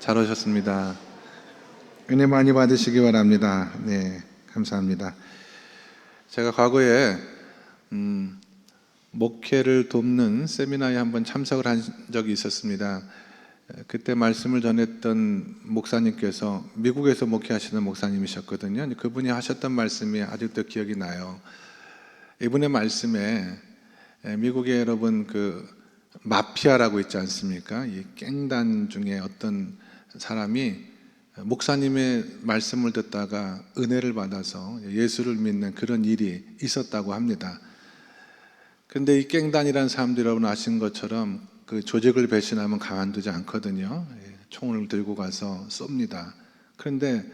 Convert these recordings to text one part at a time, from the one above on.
잘 오셨습니다. 은혜 많이 받으시기 바랍니다. 네, 감사합니다. 제가 과거에 목회를 돕는 세미나에 한번 참석을 한 적이 있었습니다. 그때 말씀을 전했던 목사님께서 미국에서 목회하시는 목사님이셨거든요. 그분이 하셨던 말씀이 아직도 기억이 나요. 이분의 말씀에 미국에 여러분 마피아라고 있지 않습니까? 이 갱단 중에 어떤 사람이 목사님의 말씀을 듣다가 은혜를 받아서 예수를 믿는 그런 일이 있었다고 합니다. 그런데 이 갱단이라는 사람들 여러분 아시는 것처럼 그 조직을 배신하면 가만두지 않거든요. 총을 들고 가서 쏩니다. 그런데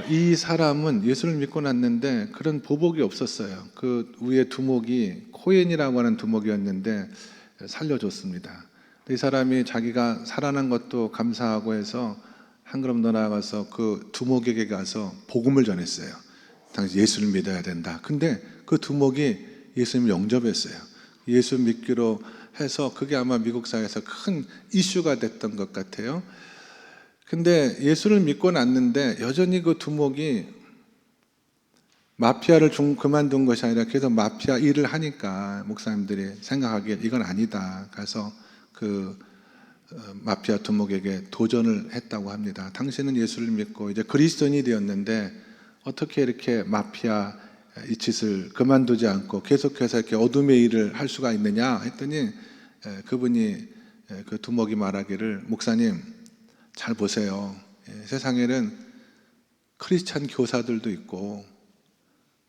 이 사람은 예수를 믿고 났는데 그런 보복이 없었어요. 그 위에 두목이 코엔이라고 하는 두목이었는데 살려줬습니다. 이 사람이 자기가 살아난 것도 감사하고 해서 한 걸음 더 나아가서 그 두목에게 가서 복음을 전했어요. 당시 예수를 믿어야 된다. 근데 그 두목이 예수님을 영접했어요. 예수 믿기로 해서 그게 아마 미국 사회에서 큰 이슈가 됐던 것 같아요. 근데 예수를 믿고 났는데 여전히 그 두목이 마피아를 그만둔 것이 아니라 계속 마피아 일을 하니까 목사님들이 생각하기에 이건 아니다. 그래서 그 마피아 두목에게 도전을 했다고 합니다. 당신은 예수를 믿고 이제 그리스도인이 되었는데 어떻게 이렇게 마피아 이 짓을 그만두지 않고 계속해서 이렇게 어둠의 일을 할 수가 있느냐 했더니 그분이 그 두목이 말하기를 목사님 잘 보세요. 세상에는 크리스찬 교사들도 있고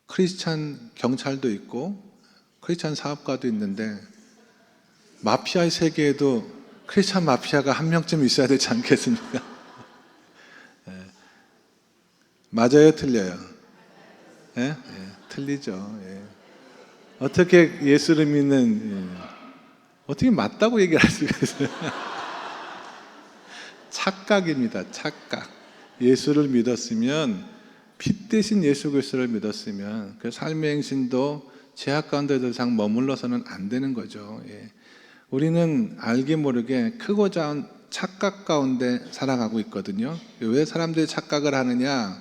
크리스찬 경찰도 있고 크리스찬 사업가도 있는데 마피아의 세계에도 크리스찬 마피아가 한 명쯤 있어야 되지 않겠습니까? 맞아요, 틀려요? 틀리죠. 어떻게 예수를 믿는 어떻게 맞다고 얘기를 할 수가 있어요? 착각입니다. 착각. 예수를 믿었으면 피 대신 예수 그리스도를 믿었으면 그 삶의 행신도 죄악 가운데 더 이상 머물러서는 안 되는 거죠. 우리는 알게 모르게 크고 작은 착각 가운데 살아가고 있거든요. 왜 사람들이 착각을 하느냐?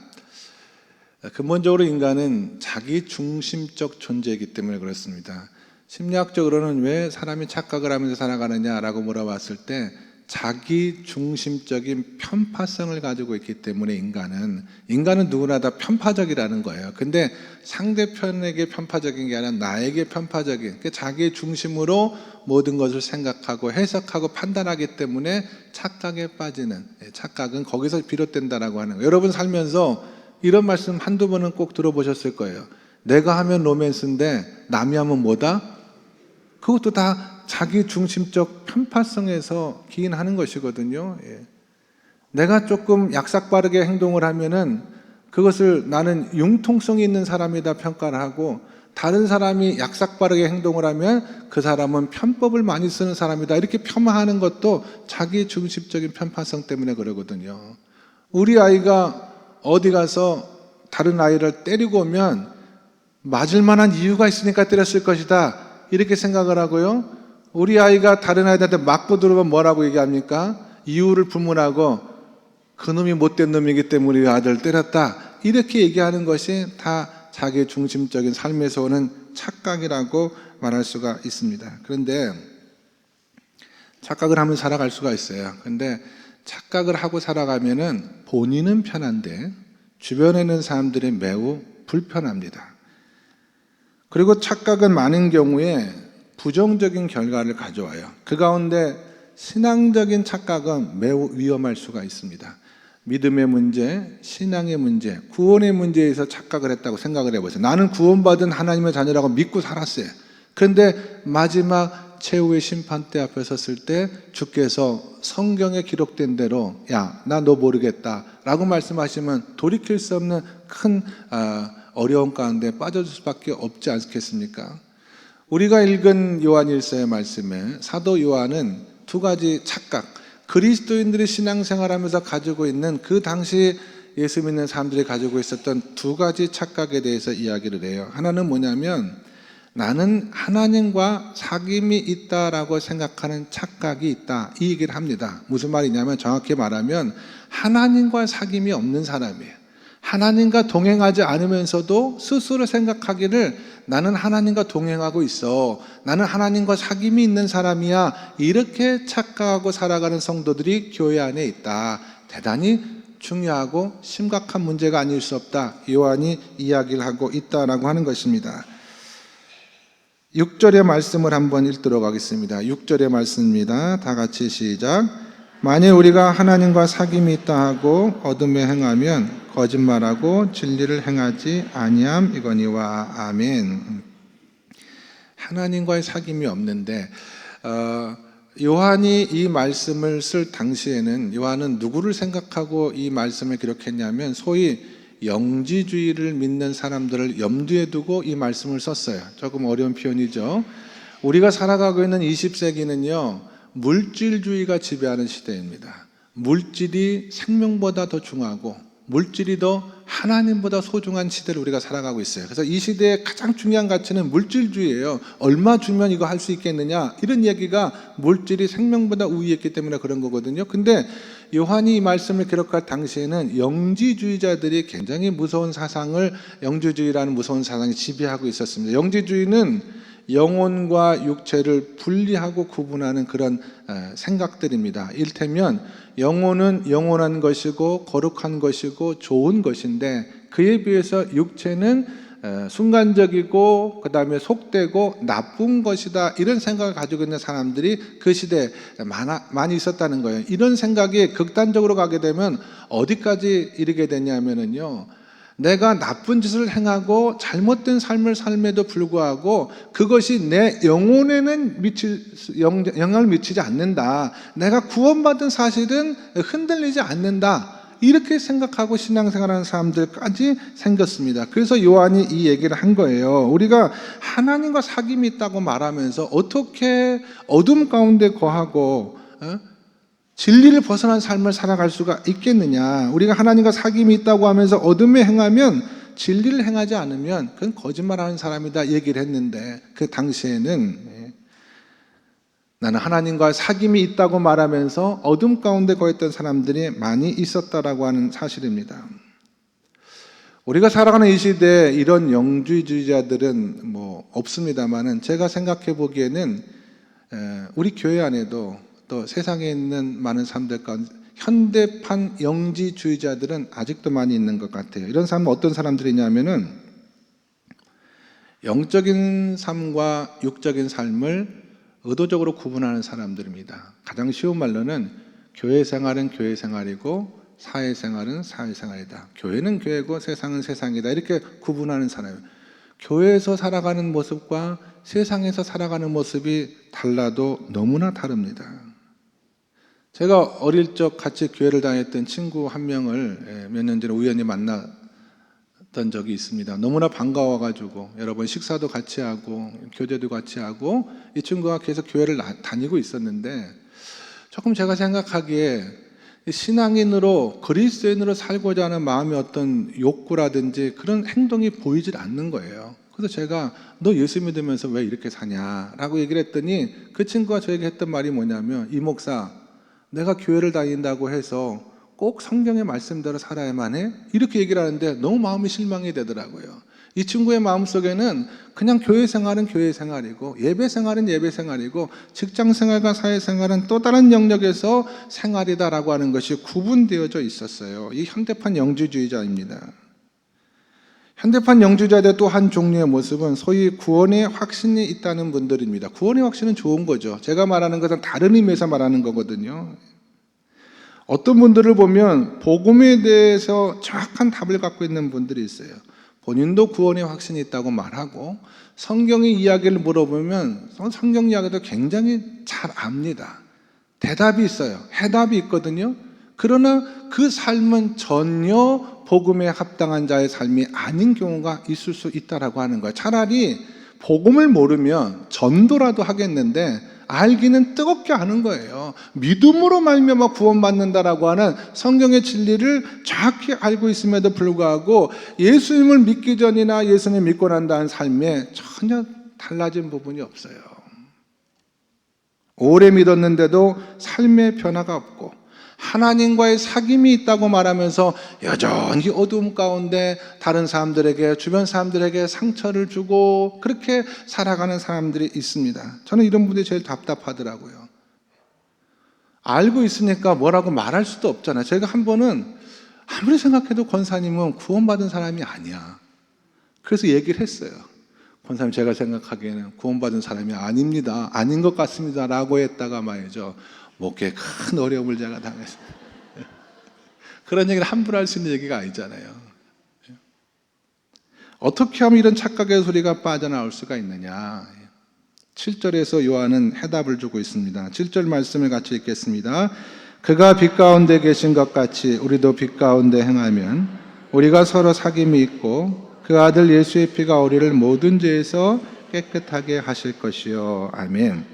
근본적으로 인간은 자기 중심적 존재이기 때문에 그렇습니다. 심리학적으로는 왜 사람이 착각을 하면서 살아가느냐라고 물어봤을 때 자기 중심적인 편파성을 가지고 있기 때문에 인간은 누구나 다 편파적이라는 거예요. 근데 상대편에게 편파적인 게 아니라 나에게 편파적인, 자기 중심으로 모든 것을 생각하고 해석하고 판단하기 때문에 착각에 빠지는, 착각은 거기서 비롯된다라고 하는 거예요. 여러분 살면서 이런 말씀 한두 번은 꼭 들어보셨을 거예요. 내가 하면 로맨스인데 남이 하면 뭐다? 그것도 다 자기 중심적 편파성에서 기인하는 것이거든요. 내가 조금 약삭빠르게 행동을 하면은 그것을 나는 융통성이 있는 사람이다 평가를 하고, 다른 사람이 약삭빠르게 행동을 하면 그 사람은 편법을 많이 쓰는 사람이다 이렇게 폄하하는 것도 자기 중심적인 편파성 때문에 그러거든요. 우리 아이가 어디 가서 다른 아이를 때리고 오면 맞을 만한 이유가 있으니까 때렸을 것이다 이렇게 생각을 하고요. 우리 아이가 다른 아이들한테 맞고 들어오면 뭐라고 얘기합니까? 이유를 불문하고 그놈이 못된 놈이기 때문에 우리 아들을 때렸다 이렇게 얘기하는 것이 다 자기 중심적인 삶에서 오는 착각이라고 말할 수가 있습니다. 그런데 착각을 하면 살아갈 수가 있어요. 그런데 착각을 하고 살아가면은 본인은 편한데 주변에 있는 사람들이 매우 불편합니다. 그리고 착각은 많은 경우에 부정적인 결과를 가져와요. 그 가운데 신앙적인 착각은 매우 위험할 수가 있습니다. 믿음의 문제, 신앙의 문제, 구원의 문제에서 착각을 했다고 생각을 해보세요. 나는 구원받은 하나님의 자녀라고 믿고 살았어요. 그런데 마지막 최후의 심판대 앞에 섰을 때 주께서 성경에 기록된 대로 야, 나 너 모르겠다 라고 말씀하시면 돌이킬 수 없는 큰 어려움 가운데 빠져들 수밖에 없지 않겠습니까? 우리가 읽은 요한일서의 말씀에 사도 요한은 두 가지 착각, 그리스도인들이 신앙생활하면서 가지고 있는 그 당시 예수 믿는 사람들이 가지고 있었던 두 가지 착각에 대해서 이야기를 해요. 하나는 뭐냐면 나는 하나님과 사귐이 있다라고 생각하는 착각이 있다, 이 얘기를 합니다. 무슨 말이냐면 정확히 말하면 하나님과 사귐이 없는 사람이에요. 하나님과 동행하지 않으면서도 스스로 생각하기를 나는 하나님과 동행하고 있어, 나는 하나님과 사귐이 있는 사람이야, 이렇게 착각하고 살아가는 성도들이 교회 안에 있다. 대단히 중요하고 심각한 문제가 아닐 수 없다, 요한이 이야기를 하고 있다라고 하는 것입니다. 6절의 말씀을 한번 읽도록 하겠습니다. 6절의 말씀입니다. 다 같이 시작. 만일 우리가 하나님과 사귐이 있다 하고 어둠에 행하면 거짓말하고 진리를 행하지 아니함 이거니와. 아멘. 하나님과의 사귐이 없는데 요한이 이 말씀을 쓸 당시에는 요한은 누구를 생각하고 이 말씀을 기록했냐면 소위 영지주의를 믿는 사람들을 염두에 두고 이 말씀을 썼어요. 조금 어려운 표현이죠. 우리가 살아가고 있는 20세기는요 물질주의가 지배하는 시대입니다. 물질이 생명보다 더 중요하고 물질이 더 하나님보다 소중한 시대를 우리가 살아가고 있어요. 그래서 이 시대의 가장 중요한 가치는 물질주의예요. 얼마 주면 이거 할 수 있겠느냐, 이런 얘기가 물질이 생명보다 우위했기 때문에 그런 거거든요. 근데 요한이 이 말씀을 기록할 당시에는 영지주의자들이 굉장히 무서운 사상을, 영지주의라는 무서운 사상이 지배하고 있었습니다. 영지주의는 영혼과 육체를 분리하고 구분하는 그런 생각들입니다. 이를테면 영혼은 영원한 것이고 거룩한 것이고 좋은 것인데 그에 비해서 육체는 순간적이고 그 다음에 속되고 나쁜 것이다, 이런 생각을 가지고 있는 사람들이 그 시대에 많이 있었다는 거예요. 이런 생각이 극단적으로 가게 되면 어디까지 이르게 되냐면요, 내가 나쁜 짓을 행하고 잘못된 삶을 삶에도 불구하고 그것이 내 영혼에는 영향을 미치지 않는다, 내가 구원받은 사실은 흔들리지 않는다, 이렇게 생각하고 신앙생활하는 사람들까지 생겼습니다. 그래서 요한이 이 얘기를 한 거예요. 우리가 하나님과 사귐이 있다고 말하면서 어떻게 어둠 가운데 거하고 진리를 벗어난 삶을 살아갈 수가 있겠느냐. 우리가 하나님과 사귐이 있다고 하면서 어둠에 행하면, 진리를 행하지 않으면 그건 거짓말하는 사람이다 얘기를 했는데, 그 당시에는 나는 하나님과 사귐이 있다고 말하면서 어둠 가운데 거했던 사람들이 많이 있었다라고 하는 사실입니다. 우리가 살아가는 이 시대에 이런 영지주의자들은 없습니다만은, 제가 생각해 보기에는 우리 교회 안에도 또 세상에 있는 많은 사람들 가운데 현대판 영지주의자들은 아직도 많이 있는 것 같아요. 이런 사람은 어떤 사람들이냐면은 영적인 삶과 육적인 삶을 의도적으로 구분하는 사람들입니다. 가장 쉬운 말로는 교회 생활은 교회 생활이고 사회생활은 사회생활이다, 교회는 교회고 세상은 세상이다, 이렇게 구분하는 사람이에요. 교회에서 살아가는 모습과 세상에서 살아가는 모습이 달라도 너무나 다릅니다. 제가 어릴 적 같이 교회를 다녔던 친구 한 명을 몇 년 전에 우연히 만났던 적이 있습니다. 너무나 반가워가지고 여러 번 식사도 같이 하고 교제도 같이 하고, 이 친구가 계속 교회를 다니고 있었는데 조금 제가 생각하기에 신앙인으로 그리스도인으로 살고자 하는 마음의 어떤 욕구라든지 그런 행동이 보이질 않는 거예요. 그래서 제가 너 예수 믿으면서 왜 이렇게 사냐라고 얘기를 했더니 그 친구가 저에게 했던 말이 뭐냐면, 이 목사, 내가 교회를 다닌다고 해서 꼭 성경의 말씀대로 살아야만 해? 이렇게 얘기를 하는데 너무 마음이 실망이 되더라고요. 이 친구의 마음속에는 그냥 교회 생활은 교회 생활이고 예배 생활은 예배 생활이고 직장 생활과 사회 생활은 또 다른 영역에서 생활이다라고 하는 것이 구분되어져 있었어요. 이 현대판 영지주의자입니다. 현대판 영지주의자의 또 한 종류의 모습은 소위 구원의 확신이 있다는 분들입니다. 구원의 확신은 좋은 거죠. 제가 말하는 것은 다른 의미에서 말하는 거거든요. 어떤 분들을 보면 복음에 대해서 정확한 답을 갖고 있는 분들이 있어요. 본인도 구원의 확신이 있다고 말하고 성경의 이야기를 물어보면 성경 이야기도 굉장히 잘 압니다. 대답이 있어요. 해답이 있거든요. 그러나 그 삶은 전혀 복음에 합당한 자의 삶이 아닌 경우가 있을 수 있다라고 하는 거예요. 차라리 복음을 모르면 전도라도 하겠는데 알기는 뜨겁게 아는 거예요. 믿음으로 말미암아 구원받는다라고 하는 성경의 진리를 정확히 알고 있음에도 불구하고 예수님을 믿기 전이나 예수님을 믿고 난 다음 삶에 전혀 달라진 부분이 없어요. 오래 믿었는데도 삶의 변화가 없고 하나님과의 사귐이 있다고 말하면서 여전히 어두움 가운데 다른 사람들에게, 주변 사람들에게 상처를 주고 그렇게 살아가는 사람들이 있습니다. 저는 이런 분들이 제일 답답하더라고요. 알고 있으니까 뭐라고 말할 수도 없잖아요. 제가 한 번은 아무리 생각해도 권사님은 구원받은 사람이 아니야. 그래서 얘기를 했어요. 권사님, 제가 생각하기에는 구원받은 사람이 아닙니다. 아닌 것 같습니다. 라고 했다가 말이죠. 목회에 큰 어려움을 제가 당했어요. 그런 얘기를 함부로 할 수 있는 얘기가 아니잖아요. 어떻게 하면 이런 착각의 소리가 빠져나올 수가 있느냐. 7절에서 요한은 해답을 주고 있습니다. 7절 말씀을 같이 읽겠습니다. 그가 빛 가운데 계신 것 같이 우리도 빛 가운데 행하면 우리가 서로 사귐이 있고 그 아들 예수의 피가 우리를 모든 죄에서 깨끗하게 하실 것이요. 아멘.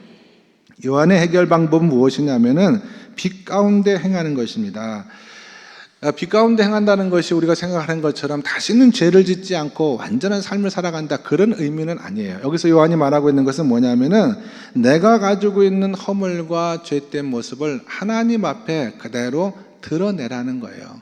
요한의 해결 방법은 무엇이냐면은 빛 가운데 행하는 것입니다. 빛 가운데 행한다는 것이 우리가 생각하는 것처럼 다시는 죄를 짓지 않고 완전한 삶을 살아간다, 그런 의미는 아니에요. 여기서 요한이 말하고 있는 것은 뭐냐면은 내가 가지고 있는 허물과 죄된 모습을 하나님 앞에 그대로 드러내라는 거예요.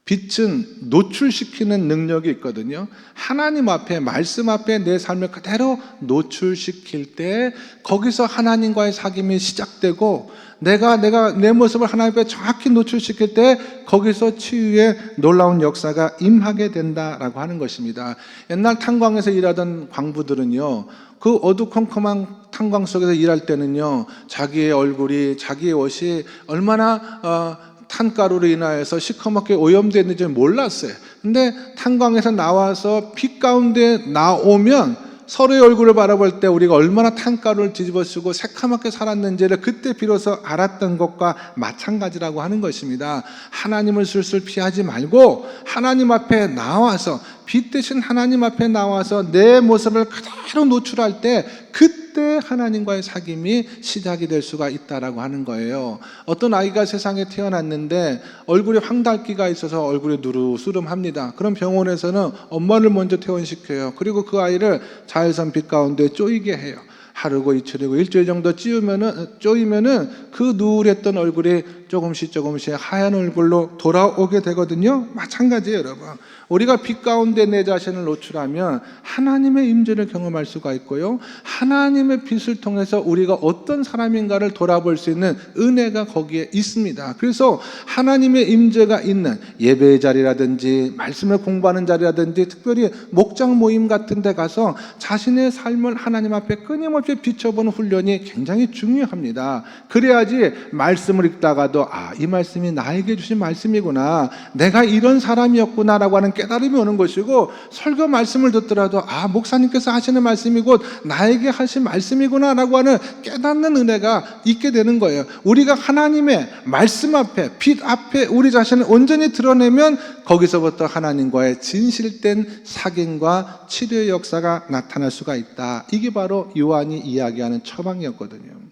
빛은 노출시키는 능력이 있거든요. 하나님 앞에, 말씀 앞에 내 삶을 그대로 노출시킬 때 거기서 하나님과의 사귐이 시작되고 내가 내 모습을 하나님 앞에 정확히 노출시킬 때 거기서 치유의 놀라운 역사가 임하게 된다라고 하는 것입니다. 옛날 탄광에서 일하던 광부들은요, 그 어두컴컴한 탄광 속에서 일할 때는요, 자기의 얼굴이, 자기의 옷이 얼마나 탄가루로 인하여서 시커멓게 오염되는지 몰랐어요. 근데 탄광에서 나와서 빛 가운데 나오면 서로의 얼굴을 바라볼 때 우리가 얼마나 탄가루를 뒤집어 쓰고 새카맣게 살았는지를 그때 비로소 알았던 것과 마찬가지라고 하는 것입니다. 하나님을 슬슬 피하지 말고 하나님 앞에 나와서, 빛 대신 하나님 앞에 나와서 내 모습을 그대로 노출할 때 그때 하나님과의 사귐이 시작이 될 수가 있다라고 하는 거예요. 어떤 아이가 세상에 태어났는데 얼굴에 황달기가 있어서 얼굴이 누르스름합니다. 그럼 병원에서는 엄마를 먼저 퇴원시켜요. 그리고 그 아이를 자외선 빛 가운데 쪼이게 해요. 하루고 이틀이고 일주일 정도 쪼이면은 그 누랬던 얼굴이 조금씩 하얀 얼굴로 돌아오게 되거든요. 마찬가지예요, 여러분. 우리가 빛 가운데 내 자신을 노출하면 하나님의 임재를 경험할 수가 있고요, 하나님의 빛을 통해서 우리가 어떤 사람인가를 돌아볼 수 있는 은혜가 거기에 있습니다. 그래서 하나님의 임재가 있는 예배의 자리라든지 말씀을 공부하는 자리라든지 특별히 목장 모임 같은 데 가서 자신의 삶을 하나님 앞에 끊임없이 비춰보는 훈련이 굉장히 중요합니다. 그래야지 말씀을 읽다가도 이 말씀이 나에게 주신 말씀이구나, 내가 이런 사람이었구나라고 하는 깨달음이 오는 것이고, 설교 말씀을 듣더라도 목사님께서 하시는 말씀이 곧 나에게 하신 말씀이구나라고 하는 깨닫는 은혜가 있게 되는 거예요. 우리가 하나님의 말씀 앞에, 빛 앞에 우리 자신을 온전히 드러내면 거기서부터 하나님과의 진실된 사귐과 치료의 역사가 나타날 수가 있다. 이게 바로 요한이 이야기하는 처방이었거든요.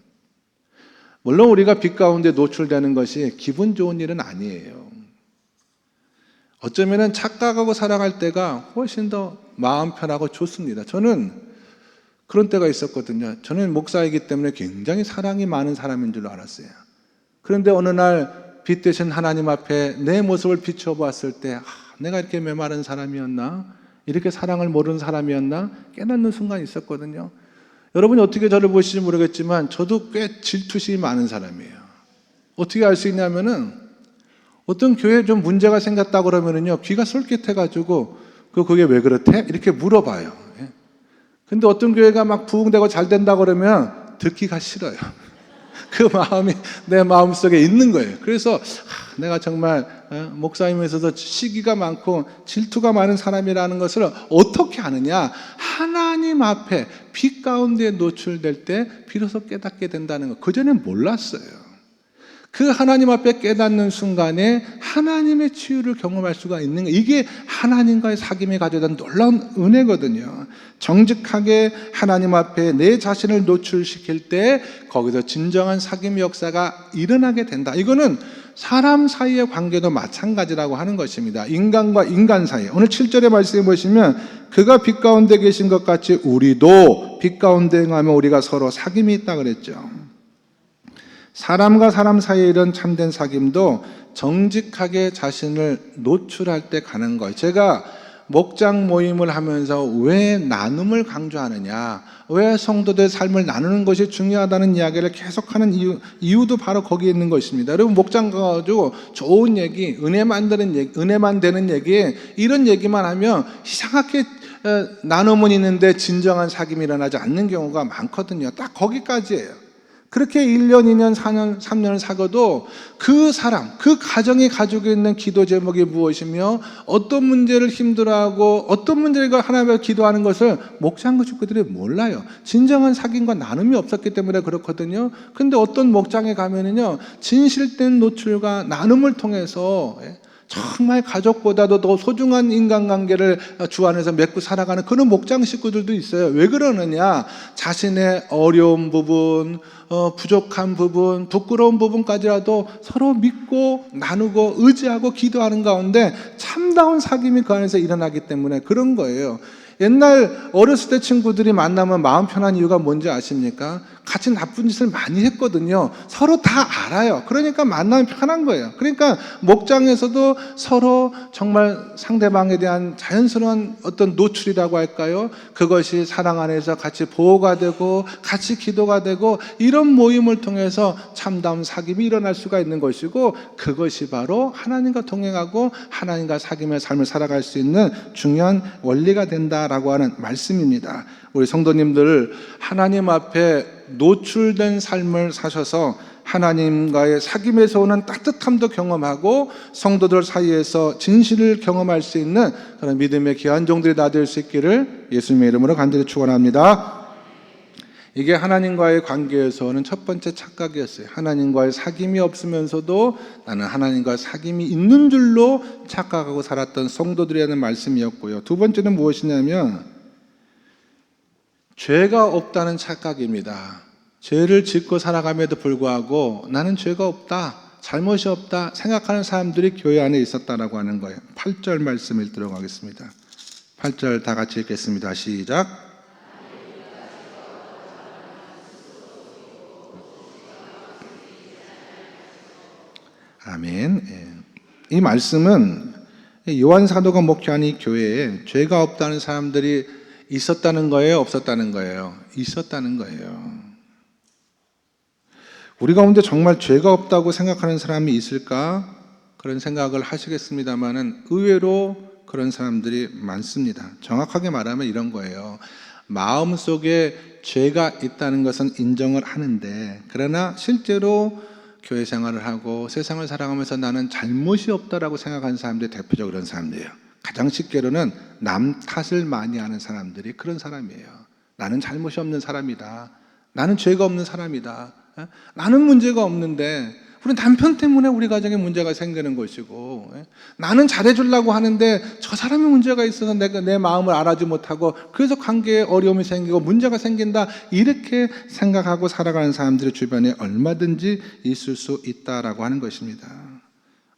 물론 우리가 빛 가운데 노출되는 것이 기분 좋은 일은 아니에요. 어쩌면 착각하고 살아갈 때가 훨씬 더 마음 편하고 좋습니다. 저는 그런 때가 있었거든요. 저는 목사이기 때문에 굉장히 사랑이 많은 사람인 줄 알았어요. 그런데 어느 날 빛 대신 하나님 앞에 내 모습을 비춰보았을 때 내가 이렇게 메마른 사람이었나? 이렇게 사랑을 모르는 사람이었나? 깨닫는 순간이 있었거든요. 여러분이 어떻게 저를 보실지 모르겠지만 저도 꽤 질투심이 많은 사람이에요. 어떻게 알 수 있냐면은 어떤 교회에 좀 문제가 생겼다고 그러면은요, 귀가 솔깃해가지고 그게 왜 그렇대? 이렇게 물어봐요. 근데 어떤 교회가 막 부흥되고 잘 된다고 그러면 듣기가 싫어요. 그 마음이 내 마음속에 있는 거예요. 그래서 내가 정말 목사님에서도 시기가 많고 질투가 많은 사람이라는 것을 어떻게 아느냐? 하나님 앞에 빛 가운데 노출될 때 비로소 깨닫게 된다는 거. 그전엔 몰랐어요. 그 하나님 앞에 깨닫는 순간에 하나님의 치유를 경험할 수가 있는 거예요. 이게 하나님과의 사귐이 가져다 놀라운 은혜거든요. 정직하게 하나님 앞에 내 자신을 노출시킬 때 거기서 진정한 사귐 역사가 일어나게 된다. 이거는 사람 사이의 관계도 마찬가지라고 하는 것입니다. 인간과 인간 사이. 오늘 7절의 말씀에 보시면 그가 빛 가운데 계신 것 같이 우리도 빛 가운데 행하며 우리가 서로 사귐이 있다 그랬죠. 사람과 사람 사이에 이런 참된 사귐도 정직하게 자신을 노출할 때 가는 거예요. 제가 목장 모임을 하면서 왜 나눔을 강조하느냐, 왜 성도들의 삶을 나누는 것이 중요하다는 이야기를 계속하는 이유도 바로 거기에 있는 것입니다. 여러분, 목장 가가지고 좋은 얘기, 은혜만 되는 얘기, 이런 얘기만 하면 이상하게 나눔은 있는데 진정한 사귐이 일어나지 않는 경우가 많거든요. 딱 거기까지예요. 그렇게 1년, 2년, 4년, 3년을 사고도 그 사람, 그 가정이 가지고 있는 기도 제목이 무엇이며 어떤 문제를 힘들어하고 어떤 문제를 하나님 앞에 기도하는 것을 목장 식구들이 몰라요. 진정한 사귐과 나눔이 없었기 때문에 그렇거든요. 근데 어떤 목장에 가면은요, 진실된 노출과 나눔을 통해서 정말 가족보다도 더 소중한 인간관계를 주 안에서 맺고 살아가는 그런 목장 식구들도 있어요. 왜 그러느냐? 자신의 어려운 부분, 부족한 부분, 부끄러운 부분까지라도 서로 믿고 나누고 의지하고 기도하는 가운데 참다운 사귐이 그 안에서 일어나기 때문에 그런 거예요. 옛날 어렸을 때 친구들이 만나면 마음 편한 이유가 뭔지 아십니까? 같이 나쁜 짓을 많이 했거든요. 서로 다 알아요. 그러니까 만나면 편한 거예요. 그러니까 목장에서도 서로 정말 상대방에 대한 자연스러운 어떤 노출이라고 할까요? 그것이 사랑 안에서 같이 보호가 되고 같이 기도가 되고 이런 모임을 통해서 참다운 사귐이 일어날 수가 있는 것이고, 그것이 바로 하나님과 동행하고 하나님과 사귐의 삶을 살아갈 수 있는 중요한 원리가 된다라고 하는 말씀입니다. 우리 성도님들, 하나님 앞에 노출된 삶을 사셔서 하나님과의 사귐에서 오는 따뜻함도 경험하고 성도들 사이에서 진실을 경험할 수 있는 그런 믿음의 귀한 종들이 다 될 수 있기를 예수님의 이름으로 간절히 축원합니다. 이게 하나님과의 관계에서 오는 첫 번째 착각이었어요. 하나님과의 사귐이 없으면서도 나는 하나님과 사귐이 있는 줄로 착각하고 살았던 성도들이라는 말씀이었고요. 두 번째는 무엇이냐면 죄가 없다는 착각입니다. 죄를 짓고 살아감에도 불구하고 나는 죄가 없다, 잘못이 없다 생각하는 사람들이 교회 안에 있었다라고 하는 거예요. 8절 말씀 읽도록 하겠습니다. 8절 다 같이 읽겠습니다. 시작. 아멘. 이 말씀은 요한 사도가 목회한 이 교회에 죄가 없다는 사람들이 있었다는 거예요, 없었다는 거예요? 있었다는 거예요. 우리 가운데 정말 죄가 없다고 생각하는 사람이 있을까? 그런 생각을 하시겠습니다만은 의외로 그런 사람들이 많습니다. 정확하게 말하면 이런 거예요. 마음속에 죄가 있다는 것은 인정을 하는데, 그러나 실제로 교회 생활을 하고 세상을 살아가면서 나는 잘못이 없다라고 생각하는 사람들이 대표적으로 그런 사람들이에요. 가장 쉽게로는 남 탓을 많이 하는 사람들이 그런 사람이에요. 나는 잘못이 없는 사람이다. 나는 죄가 없는 사람이다. 나는 문제가 없는데 우리 남편 때문에 우리 가정에 문제가 생기는 것이고, 나는 잘해주려고 하는데 저 사람이 문제가 있어서 내가 내 마음을 알아주지 못하고 그래서 관계에 어려움이 생기고 문제가 생긴다, 이렇게 생각하고 살아가는 사람들이 주변에 얼마든지 있을 수 있다라고 하는 것입니다.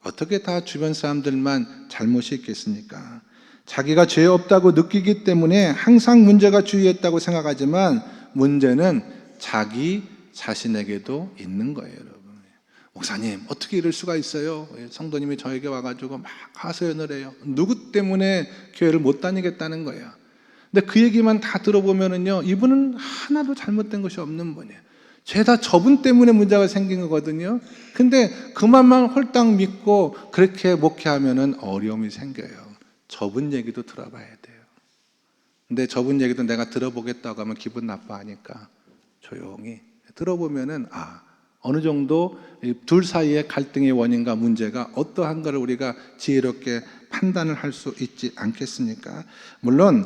어떻게 다 주변 사람들만 잘못이 있겠습니까? 자기가 죄 없다고 느끼기 때문에 항상 문제가 주위에 있다고 생각하지만 문제는 자기 자신에게도 있는 거예요, 여러분. 목사님, 어떻게 이럴 수가 있어요? 성도님이 저에게 와가지고 막 하소연을 해요. 누구 때문에 교회를 못 다니겠다는 거예요. 근데 그 얘기만 다 들어보면은요, 이분은 하나도 잘못된 것이 없는 분이에요. 죄다 저분 때문에 문제가 생긴 거거든요. 근데 그만만 홀딱 믿고 그렇게 목회하면은 어려움이 생겨요. 저분 얘기도 들어봐야 돼요. 근데 저분 얘기도 내가 들어보겠다고 하면 기분 나빠하니까 조용히 들어보면은 어느 정도 둘 사이의 갈등의 원인과 문제가 어떠한가를 우리가 지혜롭게 판단을 할 수 있지 않겠습니까? 물론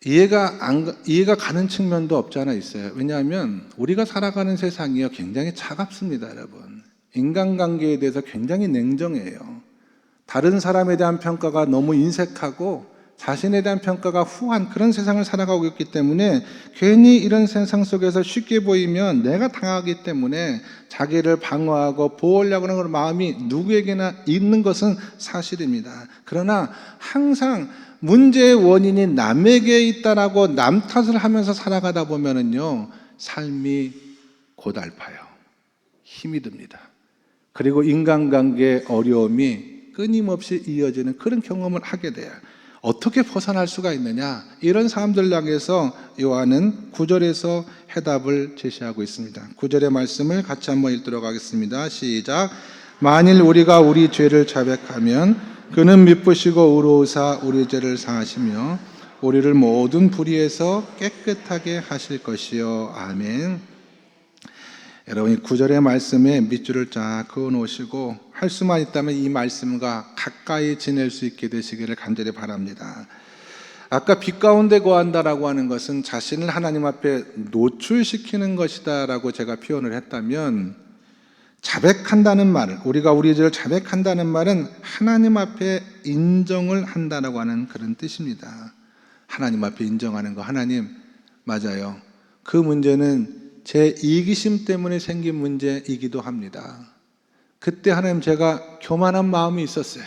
이해가 가는 측면도 없지 않아 있어요. 왜냐하면 우리가 살아가는 세상이요, 굉장히 차갑습니다, 여러분. 인간관계에 대해서 굉장히 냉정해요. 다른 사람에 대한 평가가 너무 인색하고 자신에 대한 평가가 후한 그런 세상을 살아가고 있기 때문에 괜히 이런 세상 속에서 쉽게 보이면 내가 당하기 때문에 자기를 방어하고 보호하려고 하는 그런 마음이 누구에게나 있는 것은 사실입니다. 그러나 항상 문제의 원인이 남에게 있다라고 남 탓을 하면서 살아가다 보면은요, 삶이 고달파요. 힘이 듭니다. 그리고 인간관계의 어려움이 끊임없이 이어지는 그런 경험을 하게 돼요. 어떻게 벗어날 수가 있느냐? 이런 사람들 향해서 요한은 9절에서 해답을 제시하고 있습니다. 9절의 말씀을 같이 한번 읽도록 하겠습니다. 시작. 만일 우리가 우리 죄를 자백하면 그는 미쁘시고 의로우사 우리 죄를 사하시며 우리를 모든 불의에서 깨끗하게 하실 것이요. 아멘. 여러분이 9절의 말씀에 밑줄을 쫙 그어 놓으시고 할 수만 있다면 이 말씀과 가까이 지낼 수 있게 되시기를 간절히 바랍니다. 아까 빛 가운데 거한다라고 하는 것은 자신을 하나님 앞에 노출시키는 것이다 라고 제가 표현을 했다면, 자백한다는 말, 우리가 우리 죄를 자백한다는 말은 하나님 앞에 인정을 한다라고 하는 그런 뜻입니다. 하나님 앞에 인정하는 거. 하나님, 맞아요. 그 문제는 제 이기심 때문에 생긴 문제이기도 합니다. 그때 하나님, 제가 교만한 마음이 있었어요.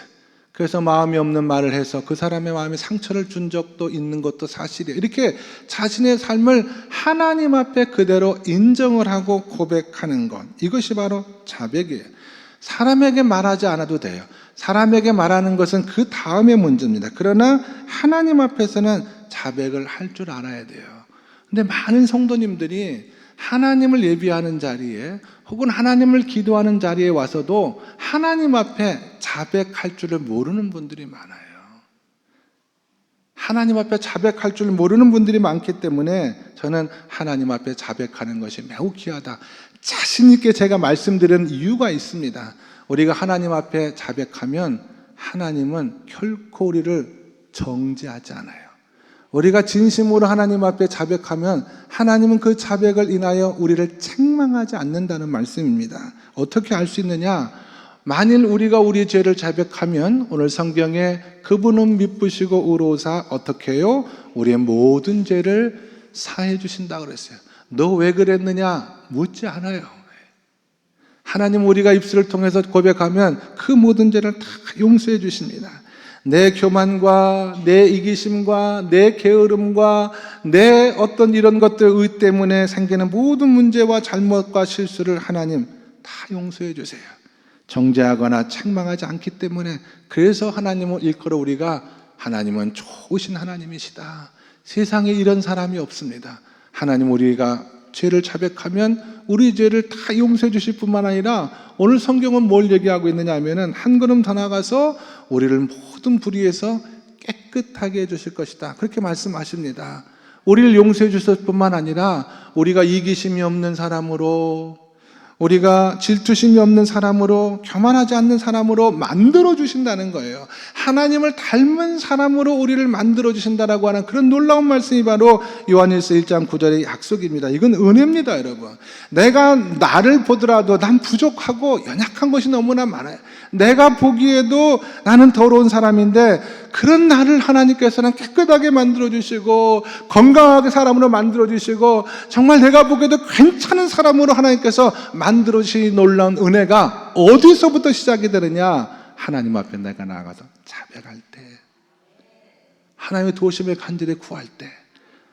그래서 마음이 없는 말을 해서 그 사람의 마음에 상처를 준 적도 있는 것도 사실이에요. 이렇게 자신의 삶을 하나님 앞에 그대로 인정을 하고 고백하는 것, 이것이 바로 자백이에요. 사람에게 말하지 않아도 돼요. 사람에게 말하는 것은 그 다음의 문제입니다. 그러나 하나님 앞에서는 자백을 할 줄 알아야 돼요. 근데 많은 성도님들이 하나님을 예비하는 자리에 혹은 하나님을 기도하는 자리에 와서도 하나님 앞에 자백할 줄을 모르는 분들이 많아요. 하나님 앞에 자백할 줄 모르는 분들이 많기 때문에 저는 하나님 앞에 자백하는 것이 매우 귀하다, 자신 있게 제가 말씀드리는 이유가 있습니다. 우리가 하나님 앞에 자백하면 하나님은 결코 우리를 정죄하지 않아요. 우리가 진심으로 하나님 앞에 자백하면 하나님은 그 자백을 인하여 우리를 책망하지 않는다는 말씀입니다. 어떻게 알 수 있느냐? 만일 우리가 우리 죄를 자백하면 오늘 성경에 그분은 미쁘시고 의로우사 어떻게 해요? 우리의 모든 죄를 사해 주신다고 그랬어요. 너 왜 그랬느냐? 묻지 않아요. 하나님, 우리가 입술을 통해서 고백하면 그 모든 죄를 다 용서해 주십니다. 내 교만과 내 이기심과 내 게으름과 내 어떤 이런 것들 때문에 생기는 모든 문제와 잘못과 실수를 하나님 다 용서해 주세요. 정죄하거나 책망하지 않기 때문에, 그래서 하나님을 일컬어 우리가 하나님은 좋으신 하나님이시다, 세상에 이런 사람이 없습니다. 하나님, 우리가 죄를 자백하면 우리 죄를 다 용서해 주실 뿐만 아니라 오늘 성경은 뭘 얘기하고 있느냐 하면은 한 걸음 더 나가서 우리를 모든 불의에서 깨끗하게 해주실 것이다, 그렇게 말씀하십니다. 우리를 용서해 주실 뿐만 아니라 우리가 이기심이 없는 사람으로, 우리가 질투심이 없는 사람으로, 교만하지 않는 사람으로 만들어 주신다는 거예요. 하나님을 닮은 사람으로 우리를 만들어 주신다라고 하는 그런 놀라운 말씀이 바로 요한일서 1장 9절의 약속입니다. 이건 은혜입니다, 여러분. 내가 나를 보더라도 난 부족하고 연약한 것이 너무나 많아요. 내가 보기에도 나는 더러운 사람인데 그런 나를 하나님께서는 깨끗하게 만들어 주시고 건강하게 사람으로 만들어 주시고 정말 내가 보기에도 괜찮은 사람으로 하나님께서 만들어 주신 놀라운 은혜가 어디서부터 시작이 되느냐? 하나님 앞에 내가 나아가서 자백할 때, 하나님의 도심을 간절히 구할 때,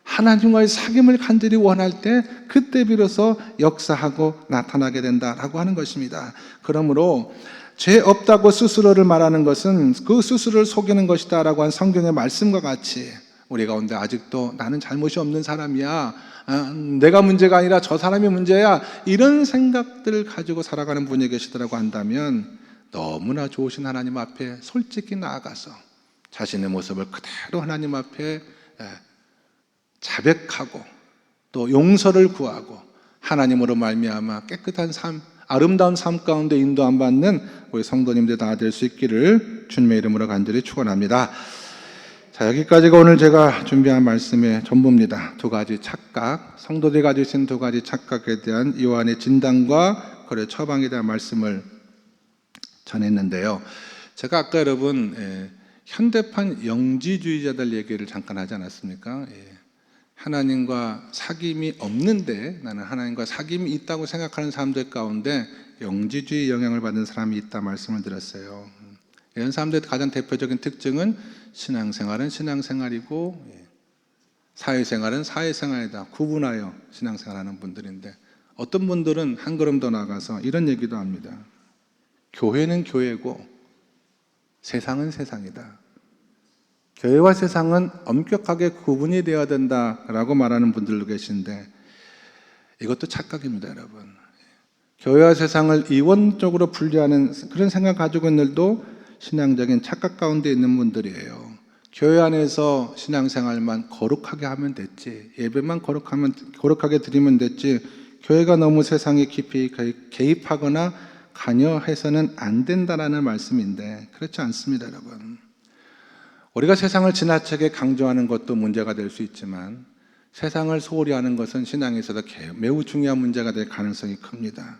하나님과의 사귐을 간절히 원할 때, 그때 비로소 역사하고 나타나게 된다라고 하는 것입니다. 그러므로 죄 없다고 스스로를 말하는 것은 그 스스로를 속이는 것이다 라고 한 성경의 말씀과 같이 우리 가운데 아직도 나는 잘못이 없는 사람이야, 내가 문제가 아니라 저 사람이 문제야, 이런 생각들을 가지고 살아가는 분이 계시더라고 한다면 너무나 좋으신 하나님 앞에 솔직히 나아가서 자신의 모습을 그대로 하나님 앞에 자백하고 또 용서를 구하고 하나님으로 말미암아 깨끗한 삶, 아름다운 삶 가운데 인도함 받는 우리 성도님들 다 될 수 있기를 주님의 이름으로 간절히 축원합니다. 자, 여기까지가 오늘 제가 준비한 말씀의 전부입니다. 두 가지 착각, 성도들이 가지고 있는 두 가지 착각에 대한 요한의 진단과 그리고 처방에 대한 말씀을 전했는데요. 제가 아까 여러분 현대판 영지주의자들 얘기를 잠깐 하지 않았습니까? 하나님과 사귐이 없는데 나는 하나님과 사귐이 있다고 생각하는 사람들 가운데 영지주의 영향을 받은 사람이 있다 말씀을 드렸어요. 이런 사람들의 가장 대표적인 특징은 신앙생활은 신앙생활이고 사회생활은 사회생활이다 구분하여 신앙생활하는 분들인데, 어떤 분들은 한 걸음 더 나가서 이런 얘기도 합니다. 교회는 교회고 세상은 세상이다. 교회와 세상은 엄격하게 구분이 되어야 된다라고 말하는 분들도 계신데, 이것도 착각입니다, 여러분. 교회와 세상을 이원적으로 분리하는 그런 생각 가지고 있는 분들도 신앙적인 착각 가운데 있는 분들이에요. 교회 안에서 신앙생활만 거룩하게 하면 됐지, 예배만 거룩하게 드리면 됐지, 교회가 너무 세상에 깊이 개입하거나 관여해서는 안 된다라는 말씀인데, 그렇지 않습니다, 여러분. 우리가 세상을 지나치게 강조하는 것도 문제가 될 수 있지만, 세상을 소홀히 하는 것은 신앙에 있어서 매우 중요한 문제가 될 가능성이 큽니다.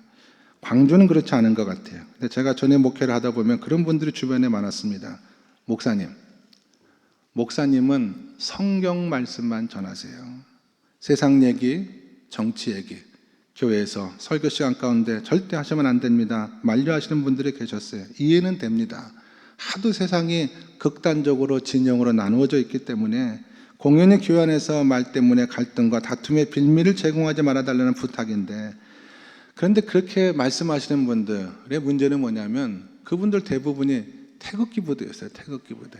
광주는 그렇지 않은 것 같아요. 근데 제가 전에 목회를 하다 보면 그런 분들이 주변에 많았습니다. 목사님은 성경 말씀만 전하세요. 세상 얘기, 정치 얘기, 교회에서 설교 시간 가운데 절대 하시면 안 됩니다, 만류하시는 분들이 계셨어요. 이해는 됩니다. 하도 세상이 극단적으로 진영으로 나누어져 있기 때문에 공연히 교회 안에서 말 때문에 갈등과 다툼의 빌미를 제공하지 말아달라는 부탁인데, 그런데 그렇게 말씀하시는 분들의 문제는 뭐냐면 그분들 대부분이 태극기 부대였어요. 태극기 부대.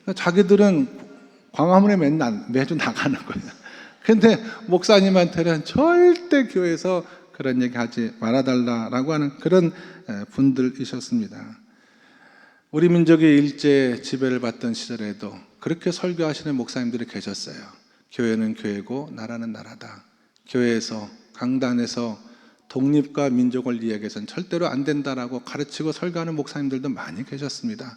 그러니까 자기들은 광화문에 매주 나가는 거예요. 그런데 목사님한테는 절대 교회에서 그런 얘기 하지 말아달라고 하는 그런 분들이셨습니다. 우리 민족이 일제 지배를 받던 시절에도 그렇게 설교하시는 목사님들이 계셨어요. 교회는 교회고 나라는 나라다. 교회에서 강단에서 독립과 민족을 이야기해서는 절대로 안 된다라고 가르치고 설교하는 목사님들도 많이 계셨습니다.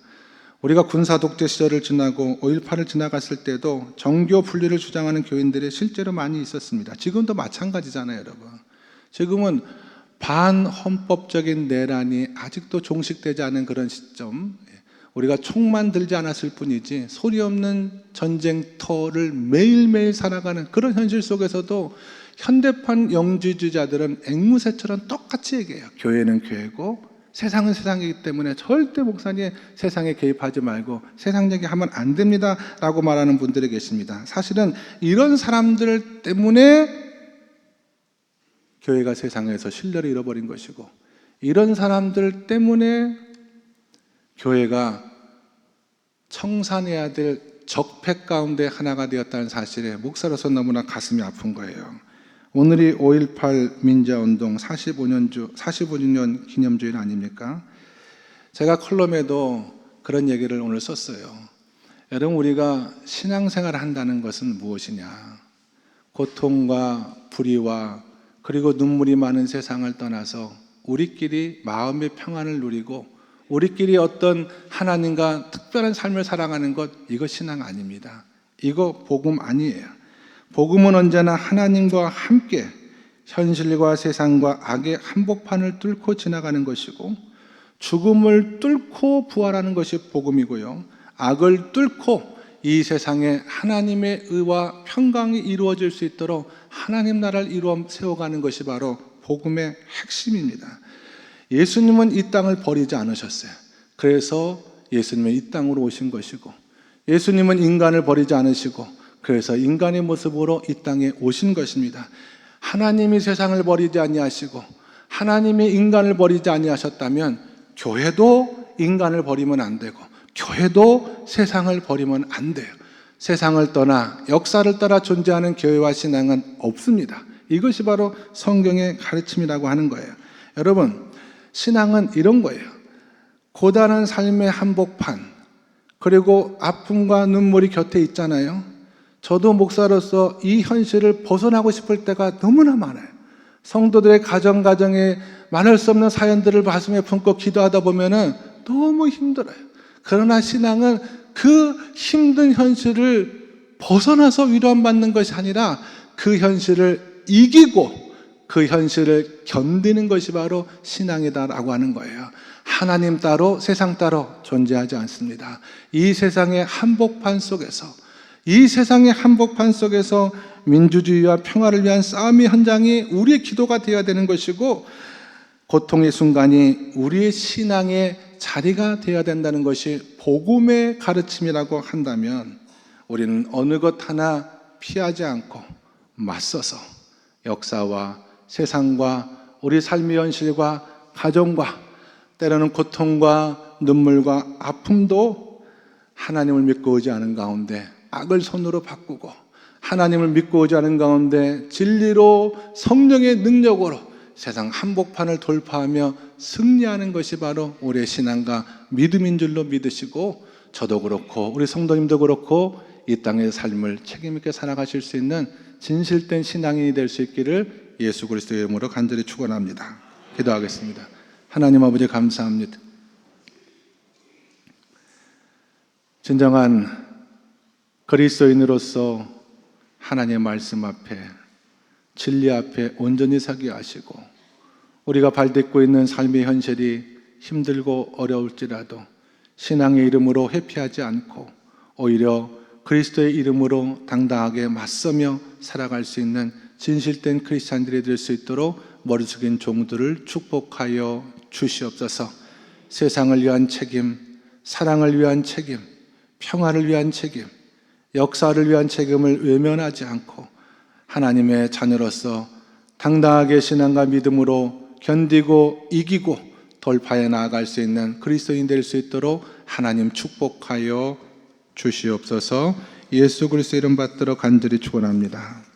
우리가 군사 독재 시절을 지나고 5.18을 지나갔을 때도 정교 분리를 주장하는 교인들이 실제로 많이 있었습니다. 지금도 마찬가지잖아요, 여러분. 지금은 반헌법적인 내란이 아직도 종식되지 않은 그런 시점, 우리가 총만 들지 않았을 뿐이지 소리 없는 전쟁터를 매일매일 살아가는 그런 현실 속에서도 현대판 영지주의자들은 앵무새처럼 똑같이 얘기해요. 교회는 교회고 세상은 세상이기 때문에 절대 목사님 세상에 개입하지 말고 세상 얘기하면 안 됩니다 라고 말하는 분들이 계십니다. 사실은 이런 사람들 때문에 교회가 세상에서 신뢰를 잃어버린 것이고, 이런 사람들 때문에 교회가 청산해야 될 적폐 가운데 하나가 되었다는 사실에 목사로서 너무나 가슴이 아픈 거예요. 오늘이 5.18 민주화운동 45주년 기념주일 아닙니까? 제가 컬럼에도 그런 얘기를 오늘 썼어요. 여러분, 우리가 신앙생활을 한다는 것은 무엇이냐? 고통과 불의와 그리고 눈물이 많은 세상을 떠나서 우리끼리 마음의 평안을 누리고 우리끼리 어떤 하나님과 특별한 삶을 살아가는 것, 이거 신앙 아닙니다. 이거 복음 아니에요. 복음은 언제나 하나님과 함께 현실과 세상과 악의 한복판을 뚫고 지나가는 것이고, 죽음을 뚫고 부활하는 것이 복음이고요, 악을 뚫고 이 세상에 하나님의 의와 평강이 이루어질 수 있도록 하나님 나라를 이루어 세워가는 것이 바로 복음의 핵심입니다. 예수님은 이 땅을 버리지 않으셨어요. 그래서 예수님은 이 땅으로 오신 것이고, 예수님은 인간을 버리지 않으시고 그래서 인간의 모습으로 이 땅에 오신 것입니다. 하나님이 세상을 버리지 아니하시고 하나님이 인간을 버리지 아니하셨다면 교회도 인간을 버리면 안 되고 교회도 세상을 버리면 안 돼요. 세상을 떠나 역사를 따라 존재하는 교회와 신앙은 없습니다. 이것이 바로 성경의 가르침이라고 하는 거예요. 여러분, 신앙은 이런 거예요. 고단한 삶의 한복판, 그리고 아픔과 눈물이 곁에 있잖아요. 저도 목사로서 이 현실을 벗어나고 싶을 때가 너무나 많아요. 성도들의 가정에 말할 수 없는 사연들을 가슴에 품고 기도하다 보면은 너무 힘들어요. 그러나 신앙은 그 힘든 현실을 벗어나서 위로받는 것이 아니라 그 현실을 이기고 그 현실을 견디는 것이 바로 신앙이다라고 하는 거예요. 하나님 따로 세상 따로 존재하지 않습니다. 이 세상의 한복판 속에서, 이 세상의 한복판 속에서 민주주의와 평화를 위한 싸움의 현장이 우리의 기도가 되어야 되는 것이고, 고통의 순간이 우리의 신앙의 자리가 되어야 된다는 것이 복음의 가르침이라고 한다면, 우리는 어느 것 하나 피하지 않고 맞서서 역사와 세상과 우리 삶의 현실과 가정과 때로는 고통과 눈물과 아픔도 하나님을 믿고 오지 않은 가운데 악을 손으로 바꾸고, 하나님을 믿고 오지 않은 가운데 진리로 성령의 능력으로 세상 한복판을 돌파하며 승리하는 것이 바로 우리의 신앙과 믿음인 줄로 믿으시고, 저도 그렇고 우리 성도님도 그렇고 이 땅의 삶을 책임 있게 살아가실 수 있는 진실된 신앙인이 될 수 있기를 예수 그리스도의 이름으로 간절히 축원합니다. 기도하겠습니다. 하나님 아버지 감사합니다. 진정한 그리스도인으로서 하나님의 말씀 앞에, 진리 앞에 온전히 서게 하시고, 우리가 발딛고 있는 삶의 현실이 힘들고 어려울지라도 신앙의 이름으로 회피하지 않고 오히려 그리스도의 이름으로 당당하게 맞서며 살아갈 수 있는 진실된 크리스찬들이 될 수 있도록 머리 숙인 종들을 축복하여 주시옵소서. 세상을 위한 책임, 사랑을 위한 책임, 평화를 위한 책임, 역사를 위한 책임을 외면하지 않고 하나님의 자녀로서 당당하게 신앙과 믿음으로 견디고 이기고 돌파해 나아갈 수 있는 그리스도인 될 수 있도록 하나님 축복하여 주시옵소서. 예수 그리스도 이름 받들어 간절히 축원합니다.